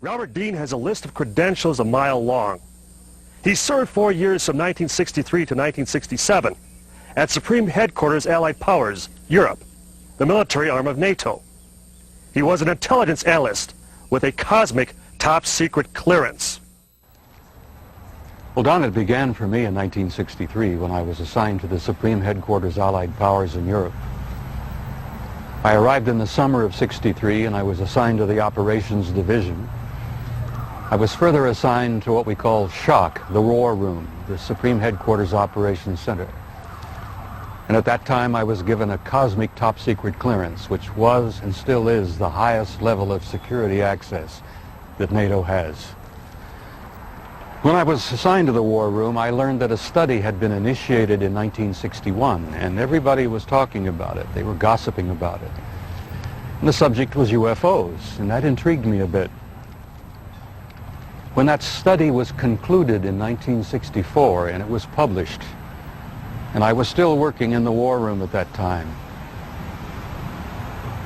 Robert Dean has a list of credentials a mile long. He served 4 years from 1963 to 1967 at Supreme Headquarters Allied Powers, Europe, the military arm of NATO. He was an intelligence analyst with a cosmic top-secret clearance. Well, Don, it began for me in 1963 when I was assigned to the Supreme Headquarters Allied Powers in Europe. I arrived in the summer of '63 and I was assigned to the Operations Division. I was further assigned to what we call SHOC, the War Room, the Supreme Headquarters Operations Center. And at that time I was given a cosmic top-secret clearance, which was and still is the highest level of security access that NATO has. When I was assigned to the War Room, I learned that a study had been initiated in 1961, and everybody was talking about it. They were gossiping about it. And the subject was UFOs, and that intrigued me a bit. When that study was concluded in 1964 and it was published, and I was still working in the War Room at that time,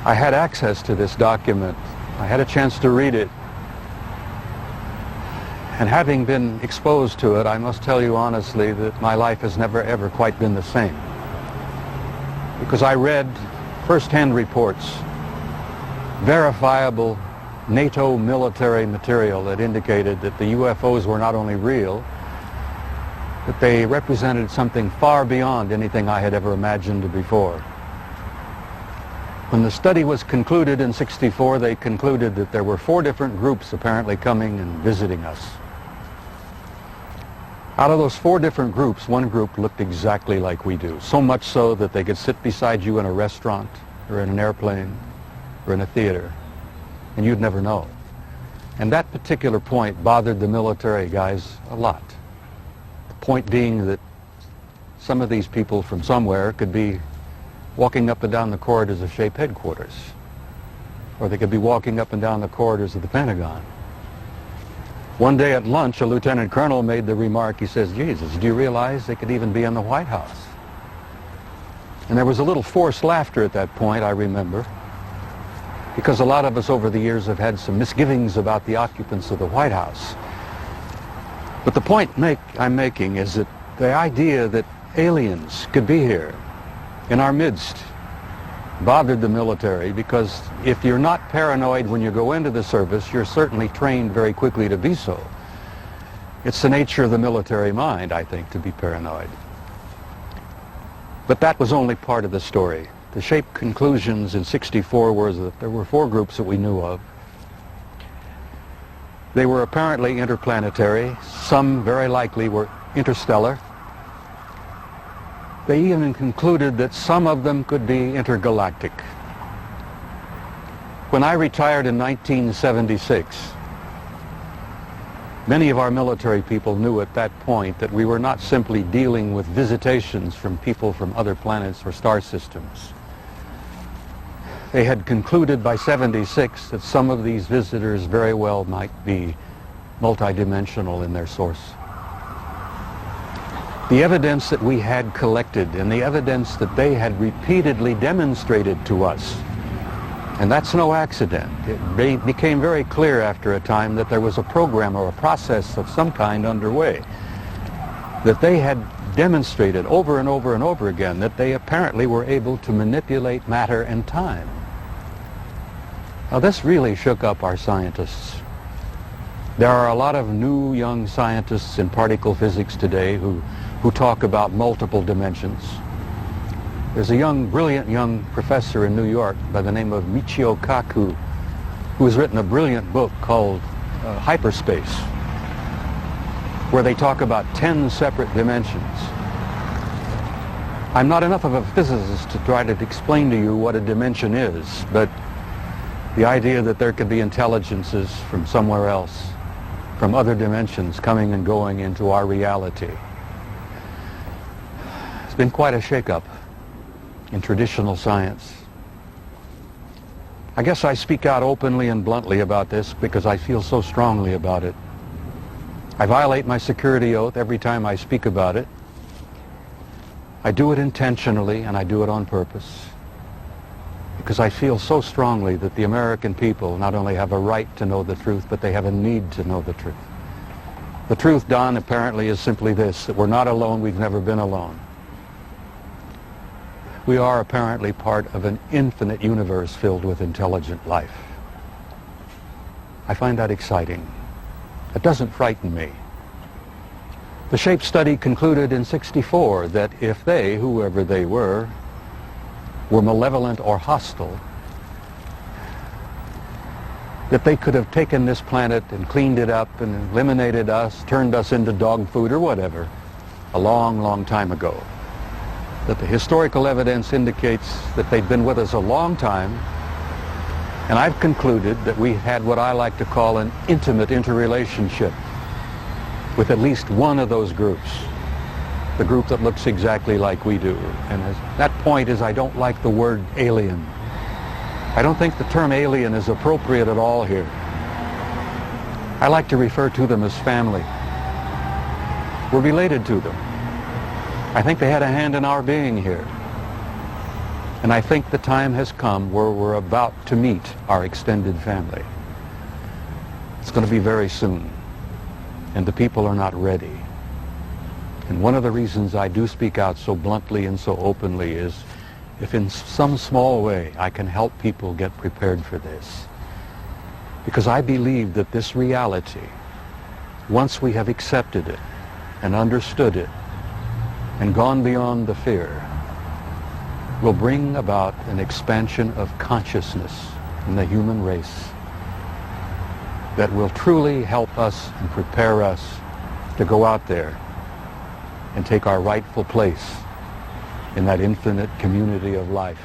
I had access to this document. I had a chance to read it. And having been exposed to it, I must tell you honestly that my life has never ever quite been the same. Because I read first-hand reports, verifiable NATO military material that indicated that the UFOs were not only real, but they represented something far beyond anything I had ever imagined before. When the study was concluded in '64, they concluded that there were 4 different groups apparently coming and visiting us. Out of those 4 different groups, one group looked exactly like we do, so much so that they could sit beside you in a restaurant or in an airplane or in a theater, and you'd never know. And that particular point bothered the military guys a lot. The point being that some of these people from somewhere could be walking up and down the corridors of SHAPE headquarters, or they could be walking up and down the corridors of the Pentagon. One day at lunch, a lieutenant colonel made the remark, he says, "Jesus, do you realize they could even be in the White House?" And there was a little forced laughter at that point, I remember, because a lot of us over the years have had some misgivings about the occupants of the White House. But the point I'm making is that the idea that aliens could be here in our midst bothered the military, because if you're not paranoid when you go into the service, you're certainly trained very quickly to be so. It's the nature of the military mind, I think, to be paranoid. But that was only part of the story. The SHAPE conclusions in '64 were that there were 4 groups that we knew of. They were apparently interplanetary. Some very likely were interstellar. They even concluded that some of them could be intergalactic. When I retired in 1976, many of our military people knew at that point that we were not simply dealing with visitations from people from other planets or star systems. They had concluded by '76 that some of these visitors very well might be multidimensional in their source. The evidence that we had collected and the evidence that they had repeatedly demonstrated to us, and that's no accident. It became very clear after a time that there was a program or a process of some kind underway, that they had demonstrated over and over and over again that they apparently were able to manipulate matter and time. Now this really shook up our scientists. There are a lot of new young scientists in particle physics today who talk about multiple dimensions. There's a brilliant young professor in New York by the name of Michio Kaku, who has written a brilliant book called Hyperspace, where they talk about 10 separate dimensions. I'm not enough of a physicist to try to explain to you what a dimension is, but the idea that there could be intelligences from somewhere else, from other dimensions, coming and going into our reality. It's been quite a shake-up in traditional science. I guess I speak out openly and bluntly about this because I feel so strongly about it. I violate my security oath every time I speak about it. I do it intentionally and I do it on purpose. because I feel so strongly that the American people not only have a right to know the truth, but they have a need to know the truth. The truth, Don, apparently is simply this, that we're not alone, we've never been alone. We are apparently part of an infinite universe filled with intelligent life. I find that exciting. It doesn't frighten me. The SHAPE study concluded in '64 that if they, whoever they were malevolent or hostile, that they could have taken this planet and cleaned it up and eliminated us, turned us into dog food or whatever, a long, long time ago. That the historical evidence indicates that they'd been with us a long time, and I've concluded that we had what I like to call an intimate interrelationship with at least one of those groups, the group that looks exactly like we do. And that point is I don't like the word alien. I don't think the term alien is appropriate at all here. I like to refer to them as family. We're related to them. I think they had a hand in our being here. And I think the time has come where we're about to meet our extended family. It's going to be very soon, and the people are not ready. And one of the reasons I do speak out so bluntly and so openly is if in some small way I can help people get prepared for this. Because I believe that this reality, once we have accepted it and understood it and gone beyond the fear, will bring about an expansion of consciousness in the human race that will truly help us and prepare us to go out there and take our rightful place in that infinite community of life.